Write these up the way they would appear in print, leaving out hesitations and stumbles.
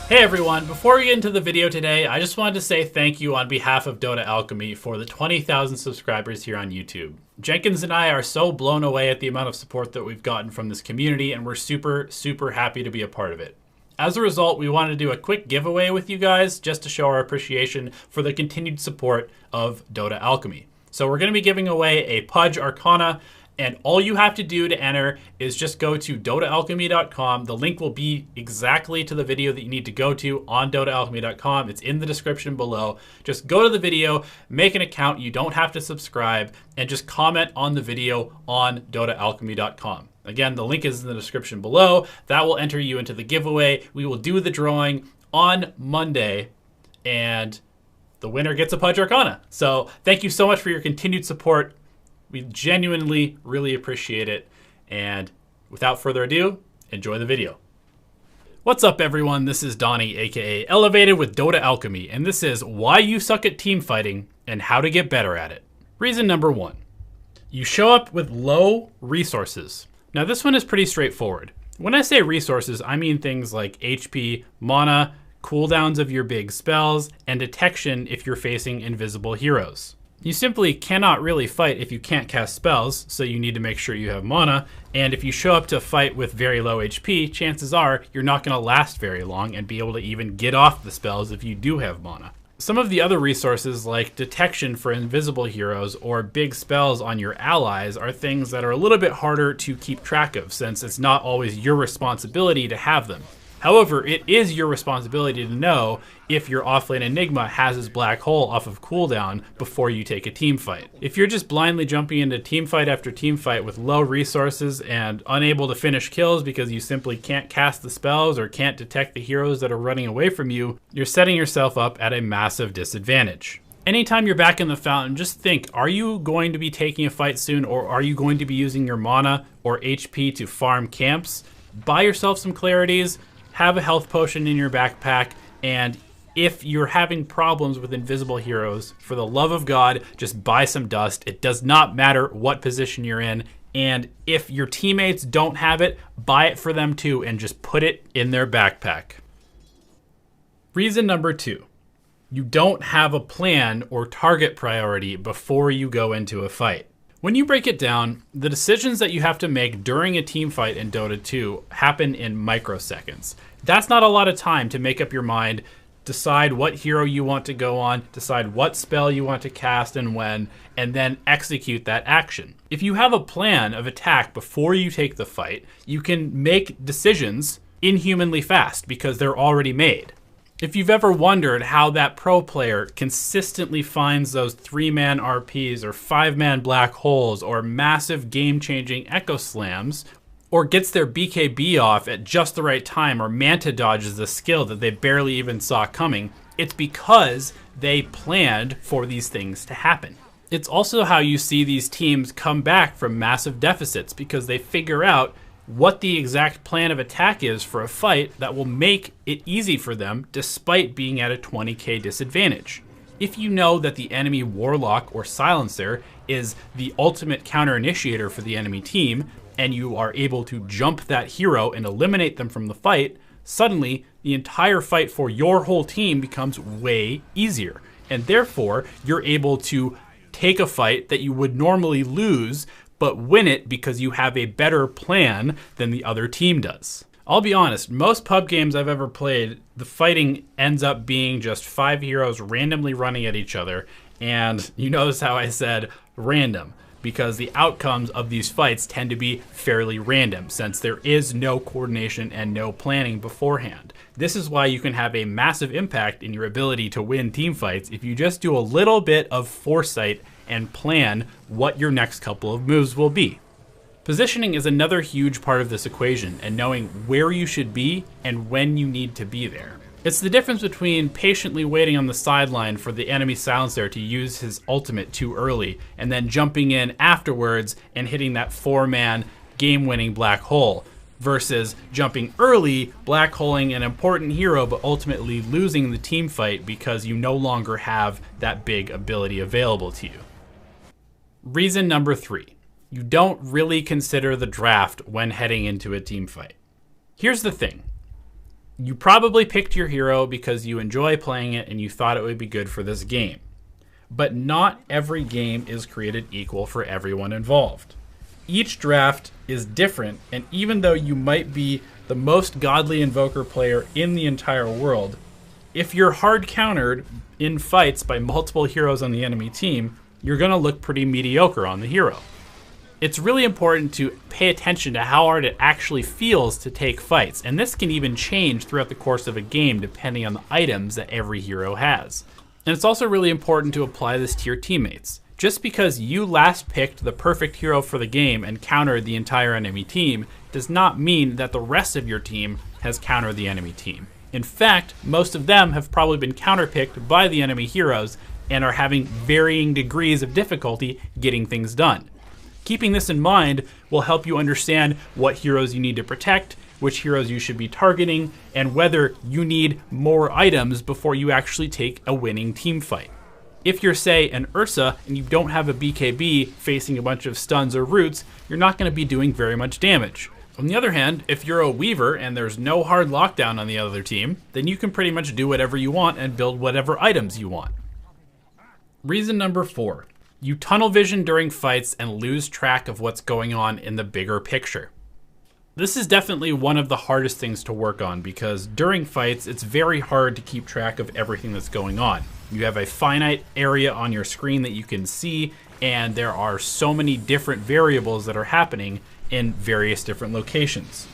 Hey everyone, before we get into the video today, I just wanted to say thank you on behalf of Dota Alchemy for the 20,000 subscribers here on YouTube. Jenkins and I are so blown away at the amount of support that we've gotten from this community, and we're super happy to be a part of it. As a result, we wanted to do a quick giveaway with you guys just to show our appreciation for the continued support of Dota Alchemy. So we're going to be giving away a Pudge Arcana, and all you have to do to enter is just go to dotaalchemy.com. The link will be exactly to the video that you need to go to on dotaalchemy.com. It's in the description below. Just go to the video, make an account. You don't have to subscribe, and just comment on the video on dotaalchemy.com. Again, the link is in the description below. That will enter you into the giveaway. We will do the drawing on Monday, and the winner gets a Pudge Arcana. So thank you so much for your continued support. We genuinely really appreciate it. And without further ado, enjoy the video. What's up everyone? This is Donnie, aka Elevated with Dota Alchemy, and this is why you suck at team fighting and how to get better at it. Reason number 1. You show up with low resources. Now this one is pretty straightforward. When I say resources, I mean things like HP, mana, cooldowns of your big spells, and detection if you're facing invisible heroes. You simply cannot really fight if you can't cast spells, so you need to make sure you have mana, and if you show up to fight with very low HP, chances are you're not going to last very long and be able to even get off the spells if you do have mana. Some of the other resources like detection for invisible heroes or big spells on your allies are things that are a little bit harder to keep track of since it's not always your responsibility to have them. However, it is your responsibility to know if your offlane Enigma has his black hole off of cooldown before you take a team fight. If you're just blindly jumping into team fight after team fight with low resources and unable to finish kills because you simply can't cast the spells or can't detect the heroes that are running away from you, you're setting yourself up at a massive disadvantage. Anytime you're back in the fountain, just think, are you going to be taking a fight soon, or are you going to be using your mana or HP to farm camps? Buy yourself some clarities. Have a health potion in your backpack, and if you're having problems with invisible heroes, for the love of God, just buy some dust. It does not matter what position you're in, and if your teammates don't have it, buy it for them too, and just put it in their backpack. Reason number 2. You don't have a plan or target priority before you go into a fight. When you break it down, the decisions that you have to make during a team fight in Dota 2 happen in microseconds. That's not a lot of time to make up your mind, decide what hero you want to go on, decide what spell you want to cast and when, and then execute that action. If you have a plan of attack before you take the fight, you can make decisions inhumanly fast because they're already made. If you've ever wondered how that pro player consistently finds those 3-man RPs or 5-man black holes or massive game-changing echo slams, or gets their BKB off at just the right time, or manta dodges a skill that they barely even saw coming, it's because they planned for these things to happen. It's also how you see these teams come back from massive deficits because they figure out what the exact plan of attack is for a fight that will make it easy for them despite being at a 20k disadvantage. If you know that the enemy Warlock or Silencer is the ultimate counter initiator for the enemy team, and you are able to jump that hero and eliminate them from the fight, suddenly the entire fight for your whole team becomes way easier. And therefore, you're able to take a fight that you would normally lose but win it because you have a better plan than the other team does. I'll be honest, most pub games I've ever played, the fighting ends up being just 5 heroes randomly running at each other, and you notice how I said random, because the outcomes of these fights tend to be fairly random since there is no coordination and no planning beforehand. This is why you can have a massive impact in your ability to win team fights if you just do a little bit of foresight and plan what your next couple of moves will be. Positioning is another huge part of this equation, and knowing where you should be and when you need to be there. It's the difference between patiently waiting on the sideline for the enemy Silencer to use his ultimate too early and then jumping in afterwards and hitting that 4-man game-winning black hole, versus jumping early, black holing an important hero, but ultimately losing the team fight because you no longer have that big ability available to you. Reason number 3. You don't really consider the draft when heading into a team fight. Here's the thing. You probably picked your hero because you enjoy playing it and you thought it would be good for this game. But not every game is created equal for everyone involved. Each draft is different, and even though you might be the most godly invoker player in the entire world, if you're hard countered in fights by multiple heroes on the enemy team, you're going to look pretty mediocre on the hero. It's really important to pay attention to how hard it actually feels to take fights, and this can even change throughout the course of a game depending on the items that every hero has. And it's also really important to apply this to your teammates. Just because you last picked the perfect hero for the game and countered the entire enemy team does not mean that the rest of your team has countered the enemy team. In fact, most of them have probably been counterpicked by the enemy heroes and are having varying degrees of difficulty getting things done. Keeping this in mind will help you understand what heroes you need to protect, which heroes you should be targeting, and whether you need more items before you actually take a winning team fight. If you're, say, an Ursa and you don't have a BKB facing a bunch of stuns or roots, you're not going to be doing very much damage. On the other hand, if you're a Weaver and there's no hard lockdown on the other team, then you can pretty much do whatever you want and build whatever items you want. Reason number 4. You tunnel vision during fights and lose track of what's going on in the bigger picture. This is definitely one of the hardest things to work on because during fights, it's very hard to keep track of everything that's going on. You have a finite area on your screen that you can see, and there are so many different variables that are happening in various different locations.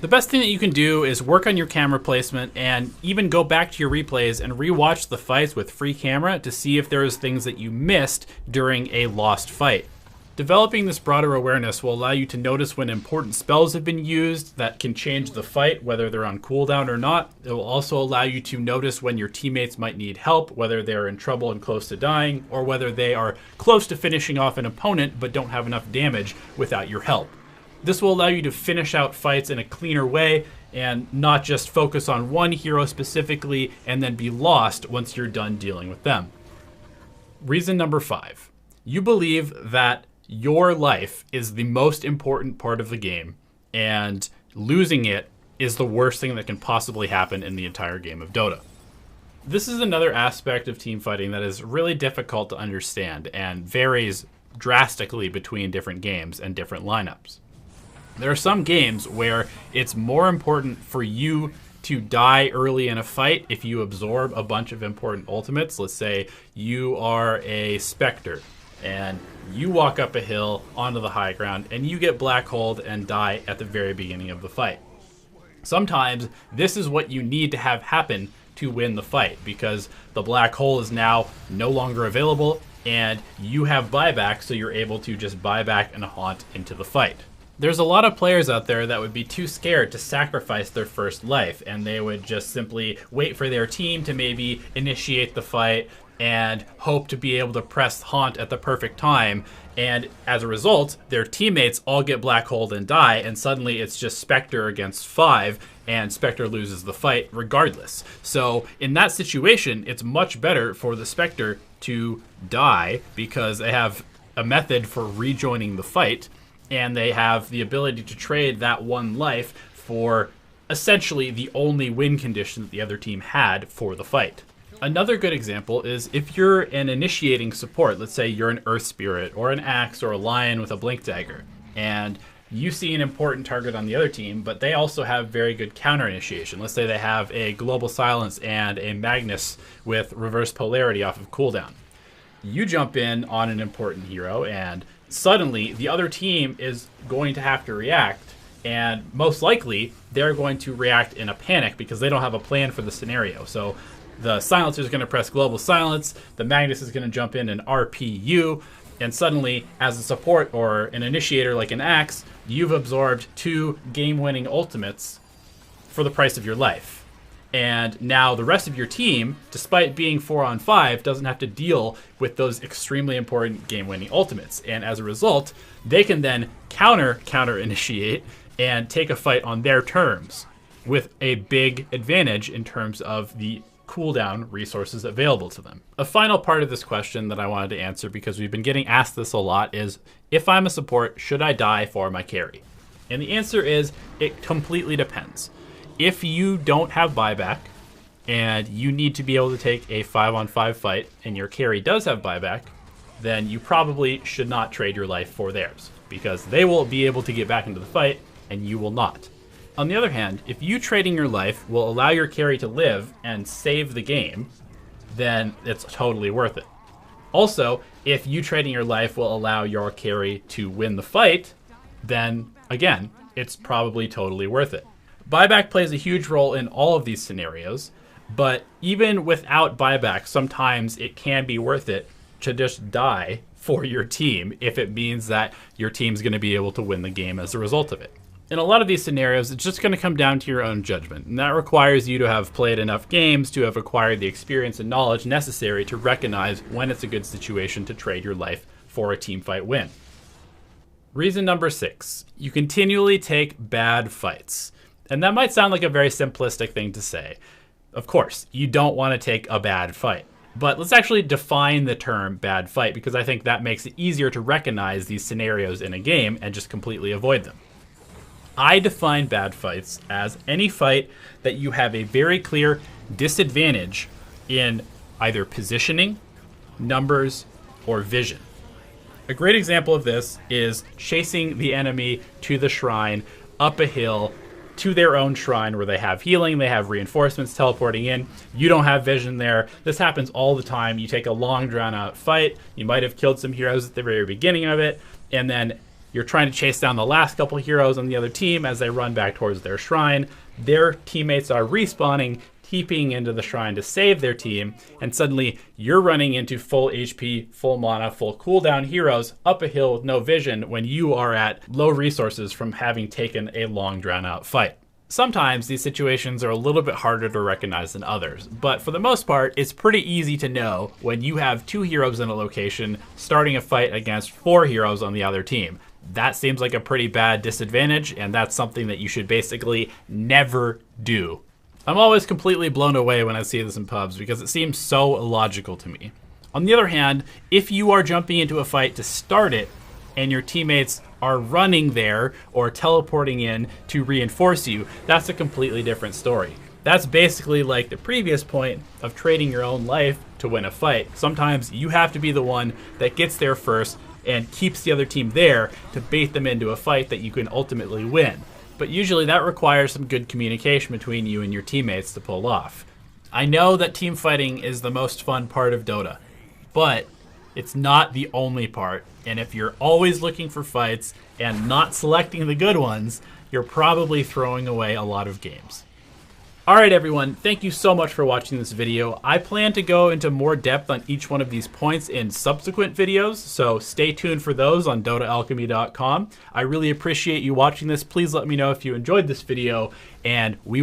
The best thing that you can do is work on your camera placement and even go back to your replays and rewatch the fights with free camera to see if there's things that you missed during a lost fight. Developing this broader awareness will allow you to notice when important spells have been used that can change the fight, whether they're on cooldown or not. It will also allow you to notice when your teammates might need help, whether they're in trouble and close to dying, or whether they are close to finishing off an opponent but don't have enough damage without your help. This will allow you to finish out fights in a cleaner way and not just focus on one hero specifically and then be lost once you're done dealing with them. Reason number 5. You believe that your life is the most important part of the game, and losing it is the worst thing that can possibly happen in the entire game of Dota. This is another aspect of team fighting that is really difficult to understand and varies drastically between different games and different lineups. There are some games where it's more important for you to die early in a fight if you absorb a bunch of important ultimates. Let's say you are a Spectre and you walk up a hill onto the high ground and you get black holed and die at the very beginning of the fight. Sometimes this is what you need to have happen to win the fight because the black hole is now no longer available and you have buyback, so you're able to just buy back and haunt into the fight. There's a lot of players out there that would be too scared to sacrifice their first life, and they would just simply wait for their team to maybe initiate the fight and hope to be able to press haunt at the perfect time. And as a result, their teammates all get black holed and die, and suddenly it's just Spectre against 5, and Spectre loses the fight regardless. So in that situation, it's much better for the Spectre to die because they have a method for rejoining the fight, and they have the ability to trade that one life for essentially the only win condition that the other team had for the fight. Another good example is if you're an initiating support, let's say you're an Earth Spirit or an Axe or a Lion with a Blink Dagger, and you see an important target on the other team, but they also have very good counter initiation. Let's say they have a Global Silence and a Magnus with reverse polarity off of cooldown. You jump in on an important hero and suddenly the other team is going to have to react, and most likely they're going to react in a panic because they don't have a plan for the scenario. So the Silencer is going to press Global Silence, the Magnus is going to jump in and RPU, and suddenly as a support or an initiator like an Axe, you've absorbed 2 game-winning ultimates for the price of your life. And now the rest of your team, despite being 4-on-5, doesn't have to deal with those extremely important game-winning ultimates. And as a result, they can then counter initiate and take a fight on their terms, with a big advantage in terms of the cooldown resources available to them. A final part of this question that I wanted to answer, because we've been getting asked this a lot, is if I'm a support, should I die for my carry? And the answer is it completely depends. If you don't have buyback and you need to be able to take a 5-on-5 fight and your carry does have buyback, then you probably should not trade your life for theirs, because they will be able to get back into the fight and you will not. On the other hand, if you trading your life will allow your carry to live and save the game, then it's totally worth it. Also, if you trading your life will allow your carry to win the fight, then again, it's probably totally worth it. Buyback plays a huge role in all of these scenarios, but even without buyback, sometimes it can be worth it to just die for your team if it means that your team's going to be able to win the game as a result of it. In a lot of these scenarios, it's just going to come down to your own judgment, and that requires you to have played enough games to have acquired the experience and knowledge necessary to recognize when it's a good situation to trade your life for a teamfight win. Reason number 6, you continually take bad fights. And that might sound like a very simplistic thing to say. Of course, you don't want to take a bad fight. But let's actually define the term bad fight, because I think that makes it easier to recognize these scenarios in a game and just completely avoid them. I define bad fights as any fight that you have a very clear disadvantage in either positioning, numbers, or vision. A great example of this is chasing the enemy to the shrine, up a hill, to their own shrine where they have healing, they have reinforcements teleporting in. You don't have vision there. This happens all the time. You take a long drawn out fight. You might have killed some heroes at the very beginning of it, and then you're trying to chase down the last couple heroes on the other team as they run back towards their shrine. Their teammates are respawning, TPing into the shrine to save their team, and suddenly you're running into full HP, full mana, full cooldown heroes up a hill with no vision when you are at low resources from having taken a long drawn out fight. Sometimes these situations are a little bit harder to recognize than others, but for the most part, it's pretty easy to know when you have 2 heroes in a location starting a fight against 4 heroes on the other team. That seems like a pretty bad disadvantage, and that's something that you should basically never do. I'm always completely blown away when I see this in pubs because it seems so illogical to me. On the other hand, if you are jumping into a fight to start it and your teammates are running there or teleporting in to reinforce you, that's a completely different story. That's basically like the previous point of trading your own life to win a fight. Sometimes you have to be the one that gets there first and keeps the other team there to bait them into a fight that you can ultimately win. But usually that requires some good communication between you and your teammates to pull off. I know that team fighting is the most fun part of Dota, but it's not the only part. And if you're always looking for fights and not selecting the good ones, you're probably throwing away a lot of games. Alright everyone, thank you so much for watching this video. I plan to go into more depth on each one of these points in subsequent videos, so stay tuned for those on DotaAlchemy.com. I really appreciate you watching this. Please let me know if you enjoyed this video, and we